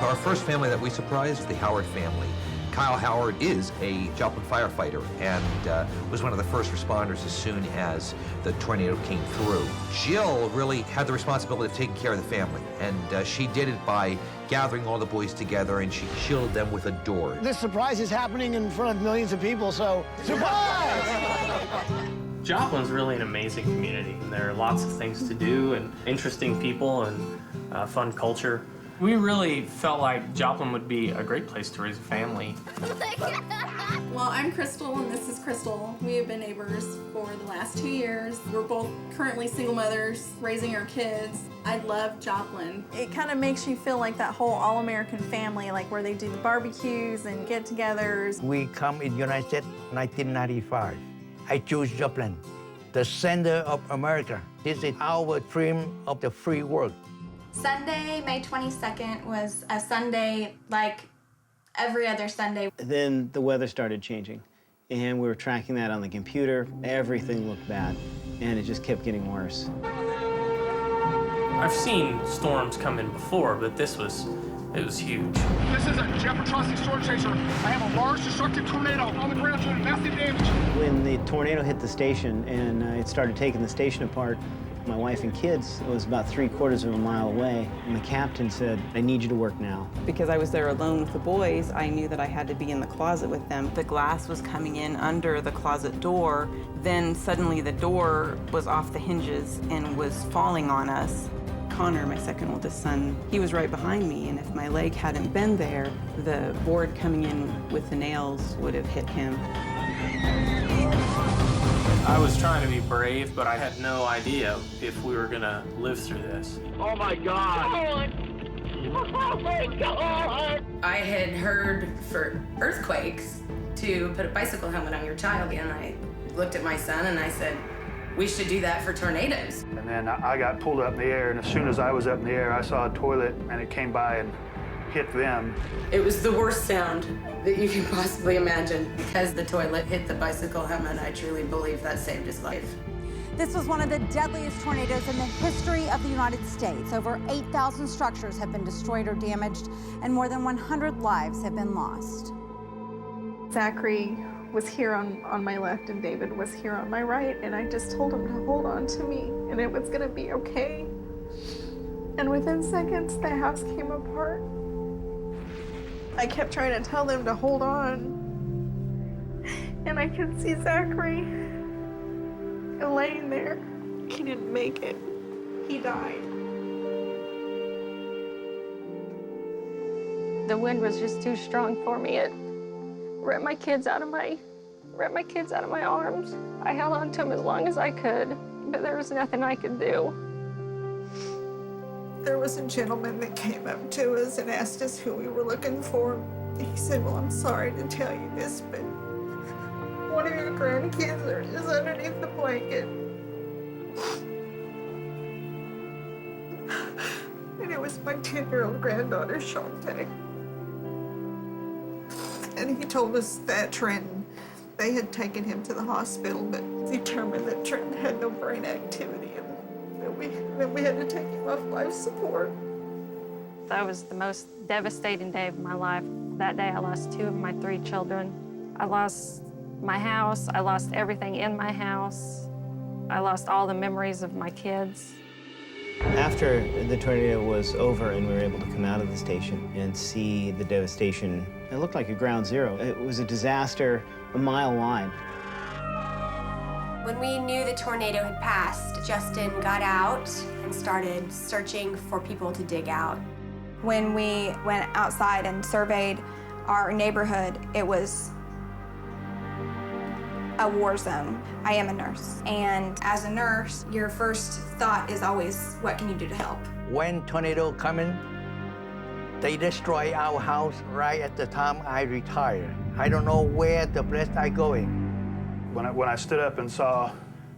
Our first family that we surprised was the Howard family. Kyle Howard is a Joplin firefighter and was one of the first responders as soon as the tornado came through. Jill really had the responsibility of taking care of the family, and she did it by gathering all the boys together, and she shielded them with a door. This surprise is happening in front of millions of people, so surprise! Joplin's really an amazing community. There are lots of things to do and interesting people and fun culture. We really felt like Joplin would be a great place to raise a family. Well, I'm Crystal and this is Crystal. We have been neighbors for the last 2 years. We're both currently single mothers raising our kids. I love Joplin. It kind of makes you feel like that whole all-American family, like where they do the barbecues and get-togethers. We come in United States 1995. I choose Joplin, the center of America. This is our dream of the free world. Sunday, May 22nd was a Sunday like every other Sunday. Then the weather started changing, and we were tracking that on the computer. Everything looked bad, and it just kept getting worse. I've seen storms come in before, but it was huge. This is a Jeff Trusty storm chaser. I have a large destructive tornado on the ground doing massive damage. When the tornado hit the station and it started taking the station apart, my wife and kids, it was about 3/4 of a mile away, and the captain said, I need you to work now. Because I was there alone with the boys, I knew that I had to be in the closet with them. The glass was coming in under the closet door. Then suddenly the door was off the hinges and was falling on us. Connor, my second oldest son, he was right behind me, and if my leg hadn't been there, the board coming in with the nails would have hit him. I was trying to be brave, but I had no idea if we were gonna live through this. Oh my God! Oh my God! I had heard for earthquakes to put a bicycle helmet on your child, and I looked at my son and I said, we should do that for tornadoes. And then I got pulled up in the air, and as soon as I was up in the air, I saw a toilet, and it came by and hit them. It was the worst sound that you can possibly imagine. Because the toilet hit the bicycle helmet, I truly believe that saved his life. This was one of the deadliest tornadoes in the history of the United States. Over 8,000 structures have been destroyed or damaged, and more than 100 lives have been lost. Zachary was here on my left and David was here on my right, and I just told him to hold on to me and it was gonna be okay. And within seconds, the house came apart. I kept trying to tell them to hold on, and I could see Zachary laying there. He didn't make it. He died. The wind was just too strong for me. It ripped my kids out of my arms. I held on to them as long as I could, but there was nothing I could do. There was a gentleman that came up to us and asked us who we were looking for. He said, well, I'm sorry to tell you this, but one of your grandkids is underneath the blanket. And it was my 10-year-old granddaughter, Shantae. And he told us that Trenton, they had taken him to the hospital, but determined that Trenton had no brain activity and that we had to take him off life support. That was the most devastating day of my life. That day I lost 2 of my 3 children. I lost my house, I lost everything in my house. I lost all the memories of my kids. After the tornado was over and we were able to come out of the station and see the devastation, it looked like a ground zero. It was a disaster a mile wide. When we knew the tornado had passed, Justin got out and started searching for people to dig out. When we went outside and surveyed our neighborhood, it was a war zone. I am a nurse, and as a nurse, your first thought is always, what can you do to help? When tornado coming, they destroy our house right at the time I retire. I don't know where the place I going. When I stood up and saw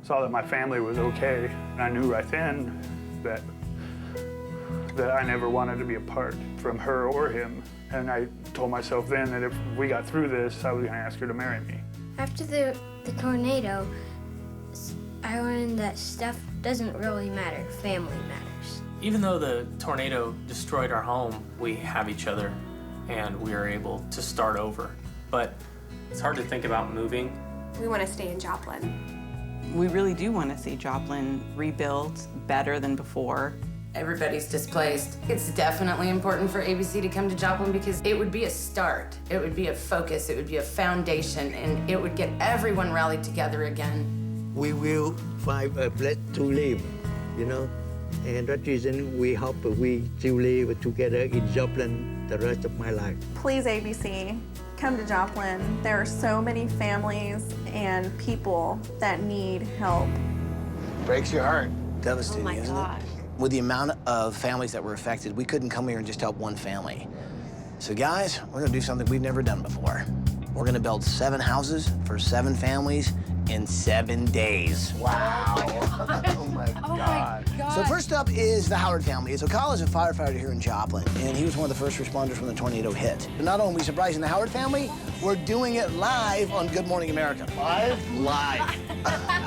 that my family was okay, I knew right then that I never wanted to be apart from her or him. And I told myself then that if we got through this, I was gonna ask her to marry me. After the tornado, I learned that stuff doesn't really matter, family matters. Even though the tornado destroyed our home, we have each other and we are able to start over. But it's hard to think about moving. We want to stay in Joplin. We really do want to see Joplin rebuilt better than before. Everybody's displaced. It's definitely important for ABC to come to Joplin because it would be a start. It would be a focus. It would be a foundation, and it would get everyone rallied together again. We will find a place to live, you know, and that reason we hope we still live together in Joplin the rest of my life. Please, ABC, come to Joplin. There are so many families and people that need help. Breaks your heart. Devastating, isn't gosh. it? With the amount of families that were affected, we couldn't come here and just help one family. So guys, we're gonna do something we've never done before. We're gonna build 7 houses for 7 families in 7 days. Wow. Oh my God. So first up is the Howard family. So Kyle is a firefighter here in Joplin, and he was one of the first responders when the tornado hit. But not only are we surprising the Howard family, we're doing it live on Good Morning America. Live? Live.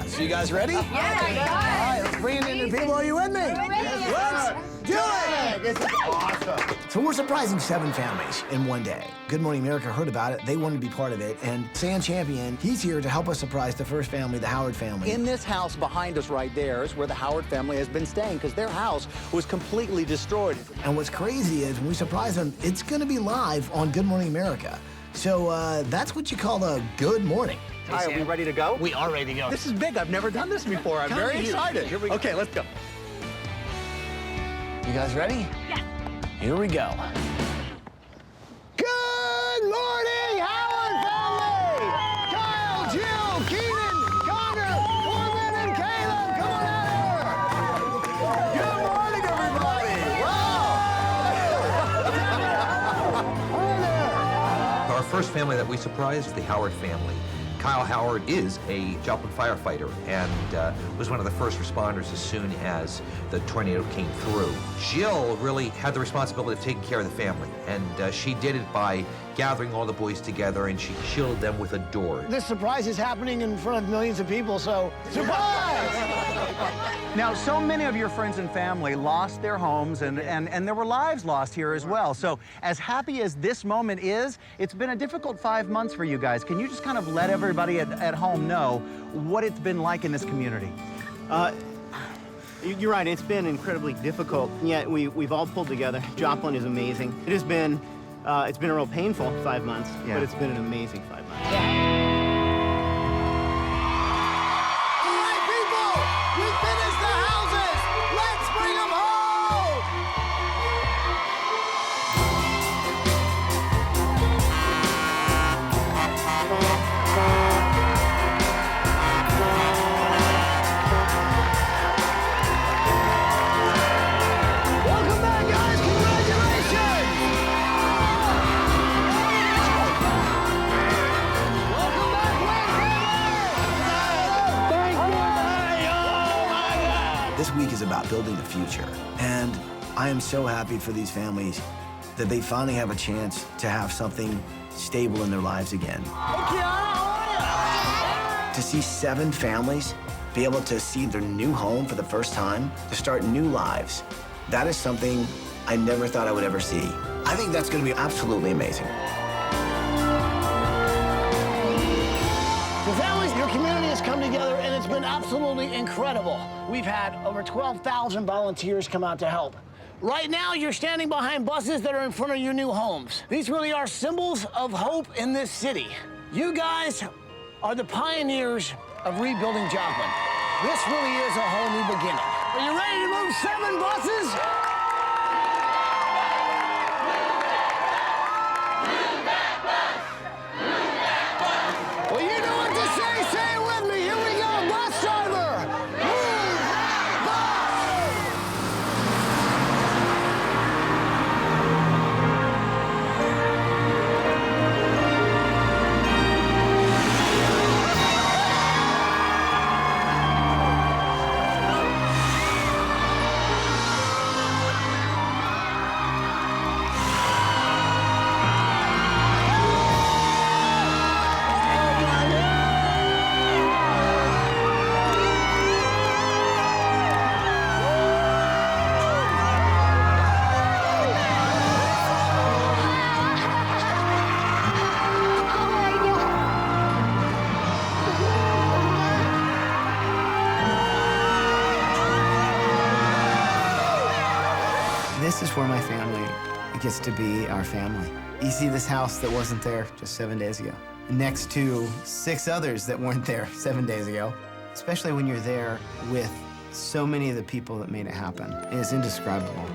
So you guys ready? Yeah. All right, let's bring it in. People, are you with me? Let's do it! This is awesome. So we're surprising 7 families in one day. Good Morning America heard about it. They wanted to be part of it. And Sam Champion, he's here to help us surprise the first family, the Howard family. In this house behind us right there is where the Howard family has been staying because their house was completely destroyed. And what's crazy is when we surprise them, it's going to be live on Good Morning America. So that's what you call a good morning. Hi, are we ready to go? We are ready to go. This is big. I've never done this before. I'm very excited. Here we go. Okay, let's go. You guys ready? Yeah. Here we go. Good morning, Howard family! Kyle, Jill, Keenan, Connor, Corbin, and Caleb, come on out here! Good morning, everybody. Wow. Our first family that we surprised, the Howard family. Kyle Howard is a Joplin firefighter and was one of the first responders as soon as the tornado came through. Jill really had the responsibility of taking care of the family, and she did it by gathering all the boys together, and she shielded them with a door. This surprise is happening in front of millions of people, so surprise! Now, so many of your friends and family lost their homes, and there were lives lost here as well. So as happy as this moment is, it's been a difficult 5 months for you guys. Can you just kind of let everybody at home know what it's been like in this community? You're right, it's been incredibly difficult, yet we've all pulled together. Joplin is amazing. It has been, it's been a real painful 5 months, but it's been an amazing 5 months. All right, people, we finished the houses. Let's bring them home. Welcome back, guys. Congratulations. Welcome back, Wayne family. This week is about building the future, and I am so happy for these families that they finally have a chance to have something stable in their lives again. To see 7 families be able to see their new home for the first time, to start new lives, that is something I never thought I would ever see. I think that's going to be absolutely amazing. So families, your community has come together and it's been absolutely incredible. We've had over 12,000 volunteers come out to help. Right now, you're standing behind buses that are in front of your new homes. These really are symbols of hope in this city. You guys are the pioneers of rebuilding Joplin. This really is a whole new beginning. Are you ready to move 7 buses? Well, you know what to say. Say it with me. Here we go. Bus driver. Move that bus. This is where my family gets to be our family. You see this house that wasn't there just 7 days ago, next to 6 others that weren't there 7 days ago. Especially when you're there with so many of the people that made it happen. It's indescribable.